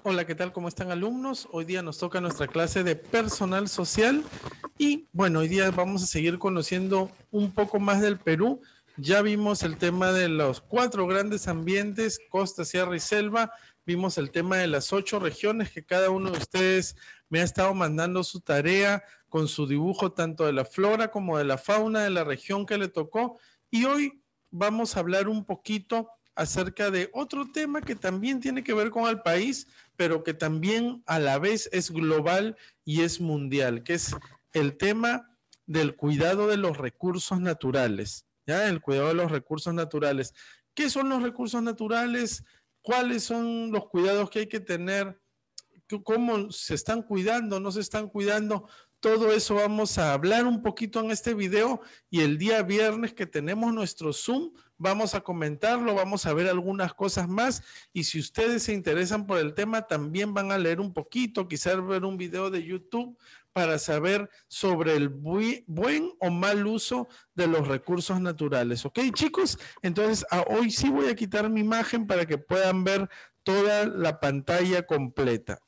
Hola, ¿qué tal? ¿Cómo están, alumnos? Hoy día nos toca nuestra clase de personal social y bueno, hoy día vamos a seguir conociendo un poco más del Perú. Ya vimos el tema de los 4 grandes ambientes, costa, sierra y selva. Vimos el tema de las 8 regiones que cada uno de ustedes me ha estado mandando su tarea con su dibujo tanto de la flora como de la fauna de la región que le tocó. Y hoy vamos a hablar un poquito acerca de otro tema que también tiene que ver con el país, pero que también a la vez es global y es mundial, que es el tema del cuidado de los recursos naturales, ¿ya? El cuidado de los recursos naturales. ¿Qué son los recursos naturales? ¿Cuáles son los cuidados que hay que tener? ¿Cómo se están cuidando? ¿No se están cuidando? Todo eso vamos a hablar un poquito en este video y el día viernes que tenemos nuestro Zoom vamos a comentarlo, vamos a ver algunas cosas más y si ustedes se interesan por el tema también van a leer un poquito, quizás ver un video de YouTube para saber sobre el buen o mal uso de los recursos naturales. ¿Ok, chicos? Entonces, hoy sí voy a quitar mi imagen para que puedan ver toda la pantalla completa.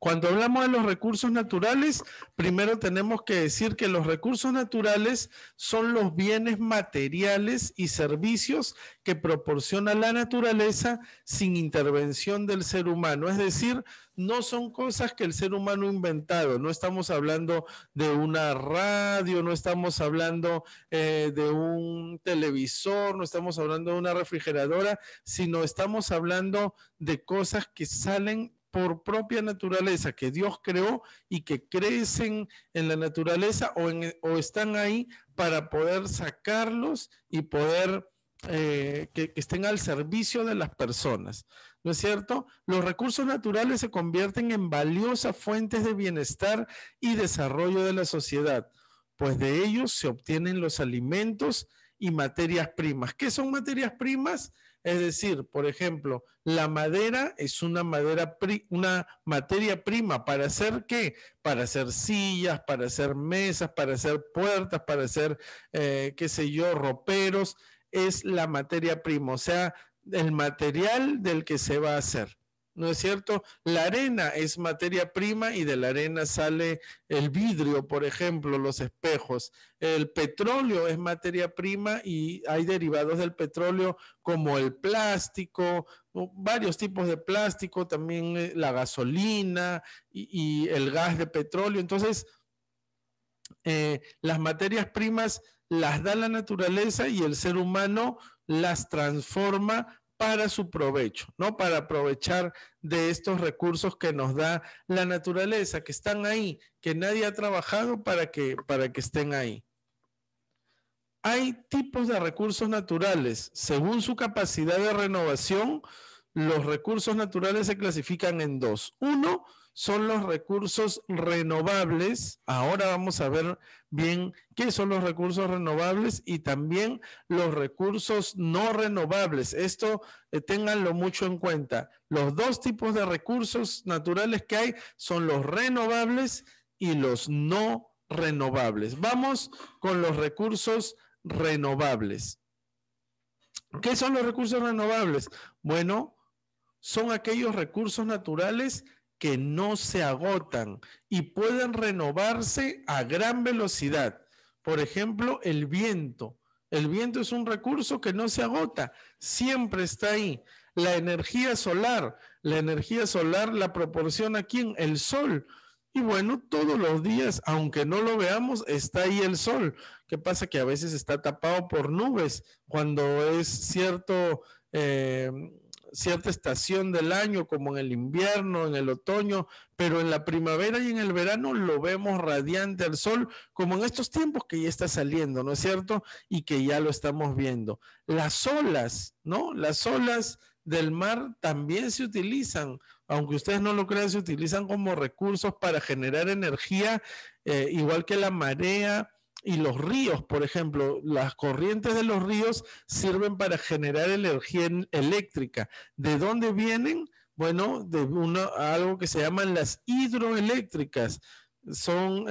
Cuando hablamos de los recursos naturales, primero tenemos que decir que los recursos naturales son los bienes materiales y servicios que proporciona la naturaleza sin intervención del ser humano. Es decir, no son cosas que el ser humano ha inventado. No estamos hablando de una radio, no estamos hablando de un televisor, no estamos hablando de una refrigeradora, sino estamos hablando de cosas que salen por propia naturaleza, que Dios creó y que crecen en la naturaleza o están ahí para poder sacarlos y poder que estén al servicio de las personas. ¿No es cierto? Los recursos naturales se convierten en valiosas fuentes de bienestar y desarrollo de la sociedad, pues de ellos se obtienen los alimentos y materias primas. ¿Qué son materias primas? Es decir, por ejemplo, la madera es una materia prima para hacer ¿qué? Para hacer sillas, para hacer mesas, para hacer puertas, para hacer, qué sé yo, roperos. Es la materia prima, o sea, el material del que se va a hacer. ¿No es cierto? La arena es materia prima y de la arena sale el vidrio, por ejemplo, los espejos. El petróleo es materia prima y hay derivados del petróleo como el plástico, varios tipos de plástico, también la gasolina y el gas de petróleo. Entonces, las materias primas las da la naturaleza y el ser humano las transforma para su provecho, ¿no? Para aprovechar de estos recursos que nos da la naturaleza, que están ahí, que nadie ha trabajado para que estén ahí. Hay tipos de recursos naturales. Según su capacidad de renovación, los recursos naturales se clasifican en dos. Uno son los recursos renovables. Ahora vamos a ver bien qué son los recursos renovables y también los recursos no renovables. Esto ténganlo mucho en cuenta. Los dos tipos de recursos naturales que hay son los renovables y los no renovables. Vamos con los recursos renovables. ¿Qué son los recursos renovables? Bueno, son aquellos recursos naturales que no se agotan y pueden renovarse a gran velocidad. Por ejemplo, el viento. El viento es un recurso que no se agota, siempre está ahí. La energía solar la proporciona ¿quién? El sol. Y bueno, todos los días, aunque no lo veamos, está ahí el sol. ¿Qué pasa? Que a veces está tapado por nubes cuando es cierta estación del año, como en el invierno, en el otoño, pero en la primavera y en el verano lo vemos radiante al sol, como en estos tiempos que ya está saliendo, ¿no es cierto? Y que ya lo estamos viendo. Las olas, ¿no? Las olas del mar también se utilizan, aunque ustedes no lo crean, se utilizan como recursos para generar energía, igual que la marea y los ríos, por ejemplo. Las corrientes de los ríos sirven para generar energía eléctrica. ¿De dónde vienen? Bueno, de algo que se llaman las hidroeléctricas. Son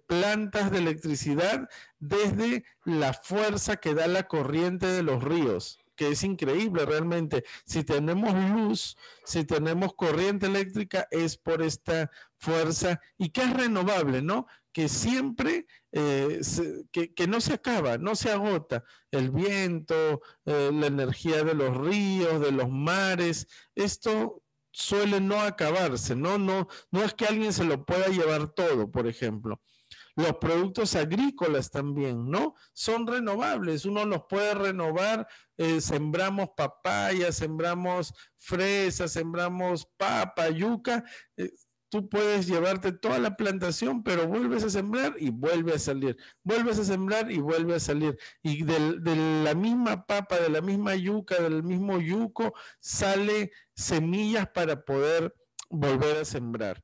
plantas de electricidad desde la fuerza que da la corriente de los ríos. que es increíble realmente. Si tenemos luz, si tenemos corriente eléctrica, es por esta fuerza y que es renovable, ¿no? Que siempre, que no se acaba, no se agota. El viento, la energía de los ríos, de los mares, esto suele no acabarse, ¿no? No es que alguien se lo pueda llevar todo, por ejemplo. Los productos agrícolas también, ¿no? Son renovables, uno los puede renovar, sembramos papaya, sembramos fresas, sembramos papa, yuca, tú puedes llevarte toda la plantación, pero vuelves a sembrar y vuelve a salir, vuelves a sembrar y vuelve a salir. Y de la misma papa, de la misma yuca, del mismo yuco, sale semillas para poder volver a sembrar.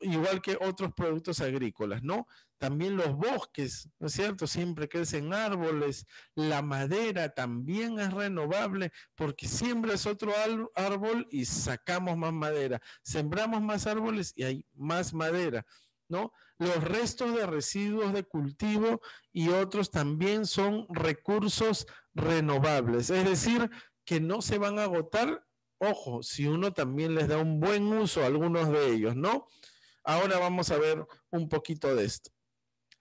Igual que otros productos agrícolas, ¿no? También los bosques, ¿no es cierto? Siempre crecen árboles, la madera también es renovable porque siembras otro árbol y sacamos más madera, sembramos más árboles y hay más madera, ¿no? Los restos de residuos de cultivo y otros también son recursos renovables, es decir, que no se van a agotar, ojo, si uno también les da un buen uso a algunos de ellos, ¿no? Ahora vamos a ver un poquito de esto.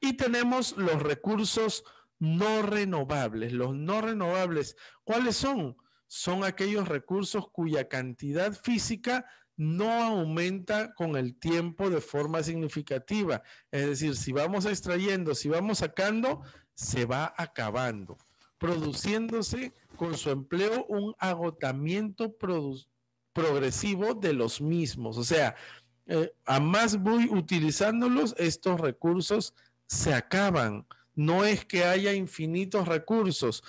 Y tenemos los recursos no renovables. Los no renovables, ¿cuáles son? Son aquellos recursos cuya cantidad física no aumenta con el tiempo de forma significativa. Es decir, si vamos extrayendo, si vamos sacando, se va acabando, produciéndose con su empleo un agotamiento progresivo de los mismos. O sea, a más voy utilizándolos, estos recursos se acaban. No es que haya infinitos recursos.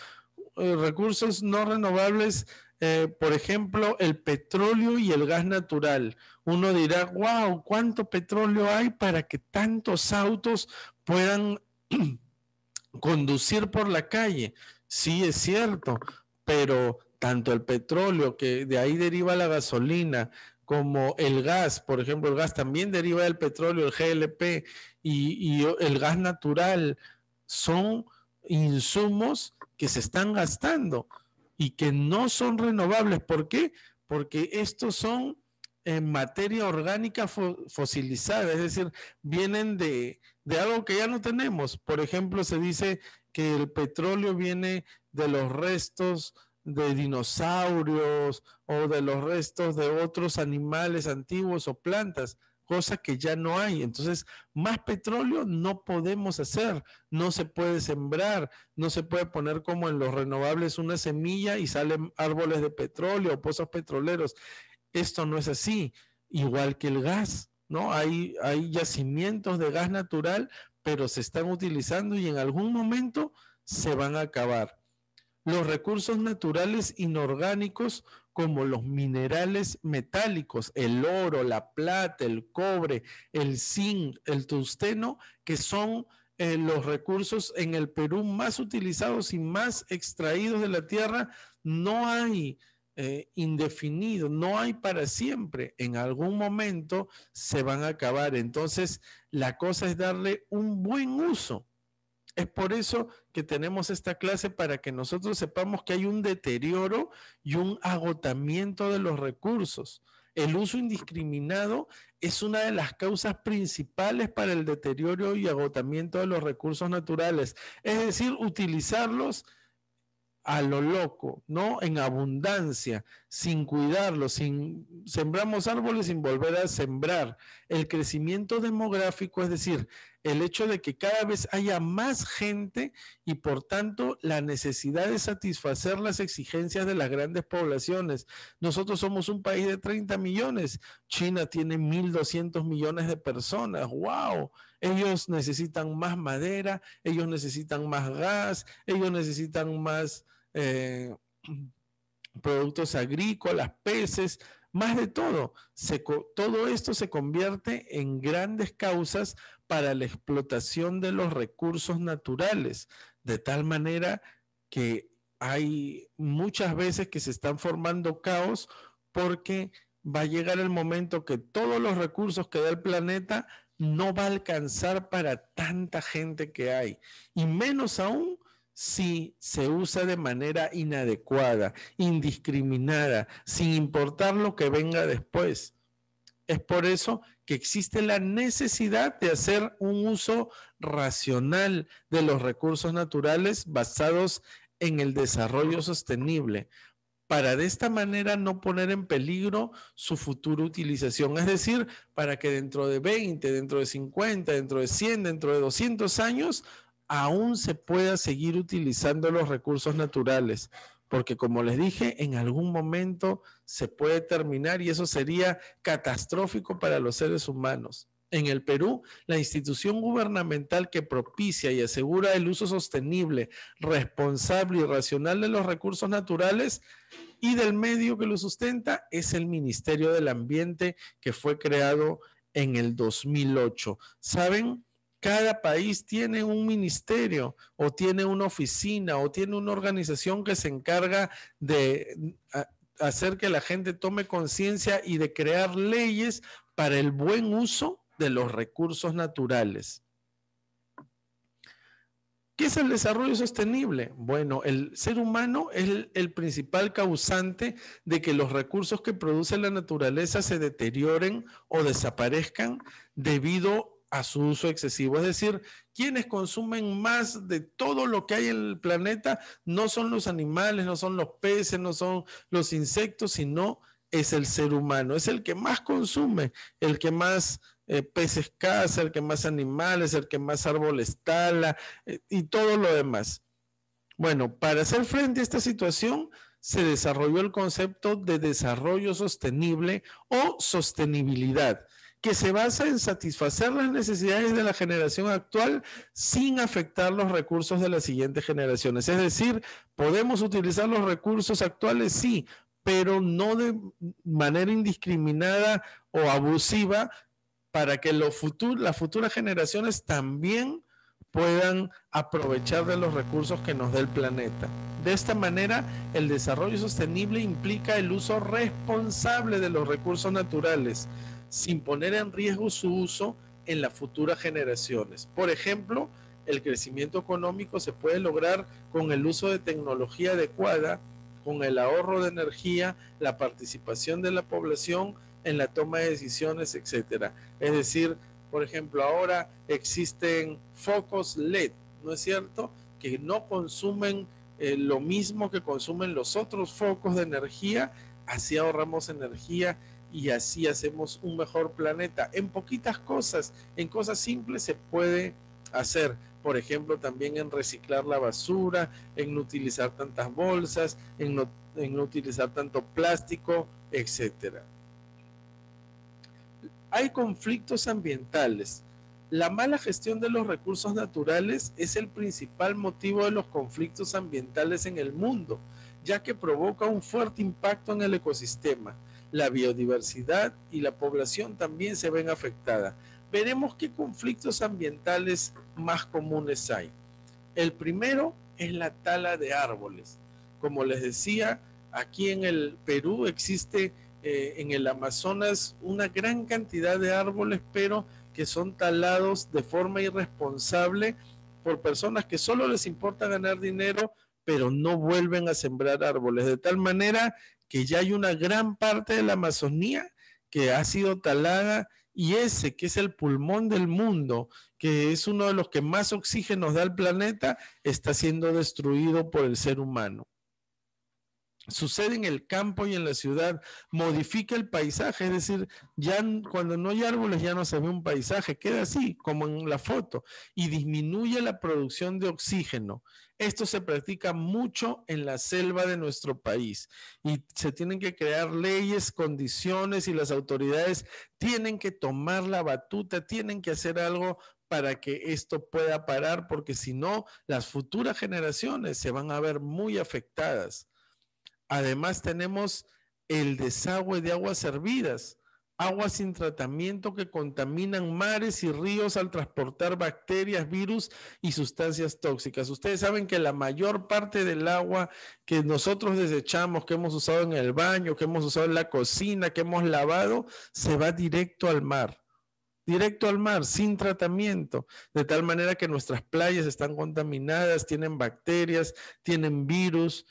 Recursos no renovables, por ejemplo, el petróleo y el gas natural. Uno dirá, wow, ¿cuánto petróleo hay para que tantos autos puedan conducir por la calle? Sí, es cierto, pero tanto el petróleo, que de ahí deriva la gasolina, como el gas, por ejemplo, el gas también deriva del petróleo, el GLP y el gas natural, son insumos que se están gastando y que no son renovables. ¿Por qué? Porque estos son en materia orgánica fosilizada, es decir, vienen de algo que ya no tenemos. Por ejemplo, se dice que el petróleo viene de los restos de dinosaurios o de los restos de otros animales antiguos o plantas, cosa que ya no hay. Entonces, más petróleo no podemos hacer, no se puede sembrar, no se puede poner como en los renovables una semilla y salen árboles de petróleo o pozos petroleros. Esto no es así, igual que el gas, ¿no? Hay yacimientos de gas natural, pero se están utilizando y en algún momento se van a acabar. Los recursos naturales inorgánicos como los minerales metálicos, el oro, la plata, el cobre, el zinc, el tungsteno, que son los recursos en el Perú más utilizados y más extraídos de la tierra, no hay indefinido, no hay para siempre. En algún momento se van a acabar. Entonces, la cosa es darle un buen uso. Es por eso que tenemos esta clase para que nosotros sepamos que hay un deterioro y un agotamiento de los recursos. El uso indiscriminado es una de las causas principales para el deterioro y agotamiento de los recursos naturales. Es decir, utilizarlos a lo loco, ¿no? En abundancia, sin cuidarlos, sembramos árboles sin volver a sembrar. El crecimiento demográfico, es decir, el hecho de que cada vez haya más gente y por tanto la necesidad de satisfacer las exigencias de las grandes poblaciones. Nosotros somos un país de 30 millones, China tiene 1.200 millones de personas, ¡wow! Ellos necesitan más madera, ellos necesitan más gas, ellos necesitan más productos agrícolas, peces, más de todo. Todo esto se convierte en grandes causas para la explotación de los recursos naturales, de tal manera que hay muchas veces que se están formando caos porque va a llegar el momento que todos los recursos que da el planeta no va a alcanzar para tanta gente que hay, y menos aún si se usa de manera inadecuada, indiscriminada, sin importar lo que venga después. Es por eso que existe la necesidad de hacer un uso racional de los recursos naturales basados en el desarrollo sostenible, para de esta manera no poner en peligro su futura utilización. Es decir, para que dentro de 20, dentro de 50, dentro de 100, dentro de 200 años, aún se pueda seguir utilizando los recursos naturales. Porque como les dije, en algún momento se puede terminar y eso sería catastrófico para los seres humanos. En el Perú, la institución gubernamental que propicia y asegura el uso sostenible, responsable y racional de los recursos naturales y del medio que lo sustenta es el Ministerio del Ambiente, que fue creado en el 2008. ¿Saben? Cada país tiene un ministerio o tiene una oficina o tiene una organización que se encarga de hacer que la gente tome conciencia y de crear leyes para el buen uso de los recursos naturales. ¿Qué es el desarrollo sostenible? Bueno, el ser humano es el principal causante de que los recursos que produce la naturaleza se deterioren o desaparezcan debido a su uso excesivo. Es decir, quienes consumen más de todo lo que hay en el planeta no son los animales, no son los peces, no son los insectos, sino es el ser humano. Es el que más consume, el que más peces caza, el que más animales, el que más árboles tala y todo lo demás. Bueno, para hacer frente a esta situación se desarrolló el concepto de desarrollo sostenible o sostenibilidad, que se basa en satisfacer las necesidades de la generación actual sin afectar los recursos de las siguientes generaciones. Es decir, podemos utilizar los recursos actuales, sí, pero no de manera indiscriminada o abusiva, para que las futuras generaciones también puedan aprovechar de los recursos que nos da el planeta. De esta manera, el desarrollo sostenible implica el uso responsable de los recursos naturales, sin poner en riesgo su uso en las futuras generaciones. Por ejemplo, el crecimiento económico se puede lograr con el uso de tecnología adecuada, con el ahorro de energía, la participación de la población en la toma de decisiones, etcétera. Es decir, por ejemplo, ahora existen focos LED, ¿no es cierto?, que no consumen lo mismo que consumen los otros focos de energía, así ahorramos energía y así hacemos un mejor planeta. En poquitas cosas, en cosas simples se puede hacer. Por ejemplo, también en reciclar la basura, en no utilizar tantas bolsas, en no utilizar tanto plástico, etcétera. Hay conflictos ambientales. La mala gestión de los recursos naturales es el principal motivo de los conflictos ambientales en el mundo, ya que provoca un fuerte impacto en el ecosistema. La biodiversidad y la población también se ven afectadas. Veremos qué conflictos ambientales más comunes hay. El primero es la tala de árboles. Como les decía, aquí en el Perú existe en el Amazonas una gran cantidad de árboles, pero que son talados de forma irresponsable por personas que solo les importa ganar dinero, pero no vuelven a sembrar árboles, de tal manera que ya hay una gran parte de la Amazonía que ha sido talada, y ese que es el pulmón del mundo, que es uno de los que más oxígeno da al planeta, está siendo destruido por el ser humano. Sucede en el campo y en la ciudad, modifica el paisaje, es decir, ya cuando no hay árboles ya no se ve un paisaje, queda así como en la foto, y disminuye la producción de oxígeno. Esto se practica mucho en la selva de nuestro país y se tienen que crear leyes, condiciones, y las autoridades tienen que tomar la batuta, tienen que hacer algo para que esto pueda parar, porque si no, las futuras generaciones se van a ver muy afectadas. Además tenemos el desagüe de aguas hervidas, aguas sin tratamiento que contaminan mares y ríos al transportar bacterias, virus y sustancias tóxicas. Ustedes saben que la mayor parte del agua que nosotros desechamos, que hemos usado en el baño, que hemos usado en la cocina, que hemos lavado, se va directo al mar. directo al mar, sin tratamiento, de tal manera que nuestras playas están contaminadas, tienen bacterias, tienen virus,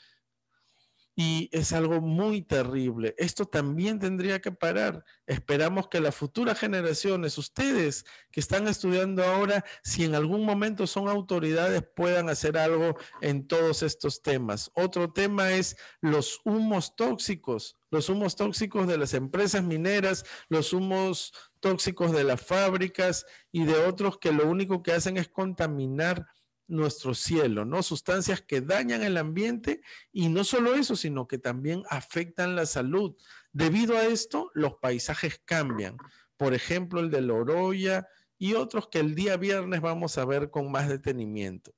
y es algo muy terrible. Esto también tendría que parar. Esperamos que las futuras generaciones, ustedes que están estudiando ahora, si en algún momento son autoridades, puedan hacer algo en todos estos temas. Otro tema es los humos tóxicos. Los humos tóxicos de las empresas mineras, los humos tóxicos de las fábricas y de otros que lo único que hacen es contaminar nuestro cielo, ¿no? Sustancias que dañan el ambiente y no solo eso, sino que también afectan la salud. Debido a esto, los paisajes cambian. Por ejemplo, el de Loroya y otros que el día viernes vamos a ver con más detenimiento.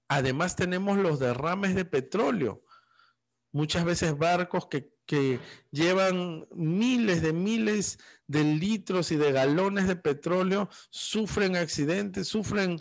Además, tenemos los derrames de petróleo. Muchas veces barcos que llevan miles de litros y de galones de petróleo sufren accidentes, sufren,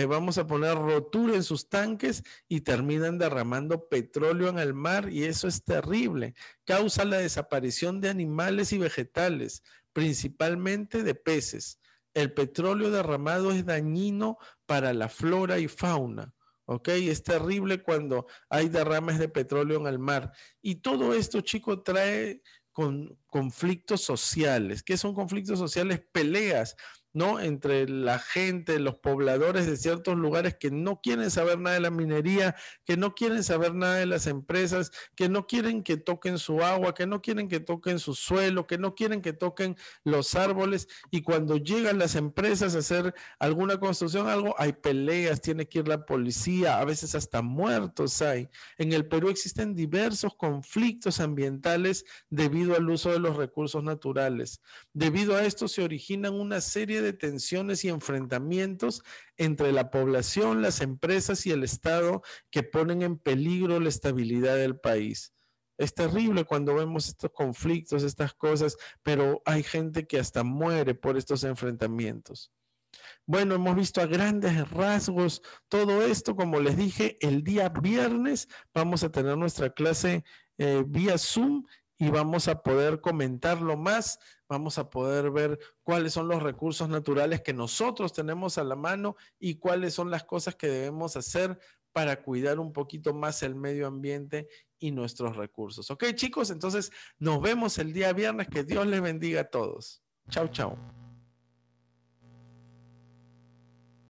vamos a poner rotura en sus tanques y terminan derramando petróleo en el mar y eso es terrible. Causa la desaparición de animales y vegetales, principalmente de peces. El petróleo derramado es dañino para la flora y fauna. ¿Ok? Es terrible cuando hay derrames de petróleo en el mar. Y todo esto, chicos, trae conflictos sociales. ¿Qué son conflictos sociales? Peleas, ¿no? Entre la gente, los pobladores de ciertos lugares que no quieren saber nada de la minería, que no quieren saber nada de las empresas, que no quieren que toquen su agua, que no quieren que toquen su suelo, que no quieren que toquen los árboles. Y cuando llegan las empresas a hacer alguna construcción, algo, hay peleas, tiene que ir la policía, a veces hasta muertos hay. En el Perú existen diversos conflictos ambientales debido al uso de los recursos naturales. Debido a esto se originan una serie de tensiones y enfrentamientos entre la población, las empresas y el Estado que ponen en peligro la estabilidad del país. Es terrible cuando vemos estos conflictos, estas cosas, pero hay gente que hasta muere por estos enfrentamientos. Bueno, hemos visto a grandes rasgos todo esto. Como les dije, el día viernes vamos a tener nuestra clase vía Zoom y vamos a poder comentarlo más, vamos a poder ver cuáles son los recursos naturales que nosotros tenemos a la mano y cuáles son las cosas que debemos hacer para cuidar un poquito más el medio ambiente y nuestros recursos. Ok, chicos, entonces nos vemos el día viernes. Que Dios les bendiga a todos. Chau, chau.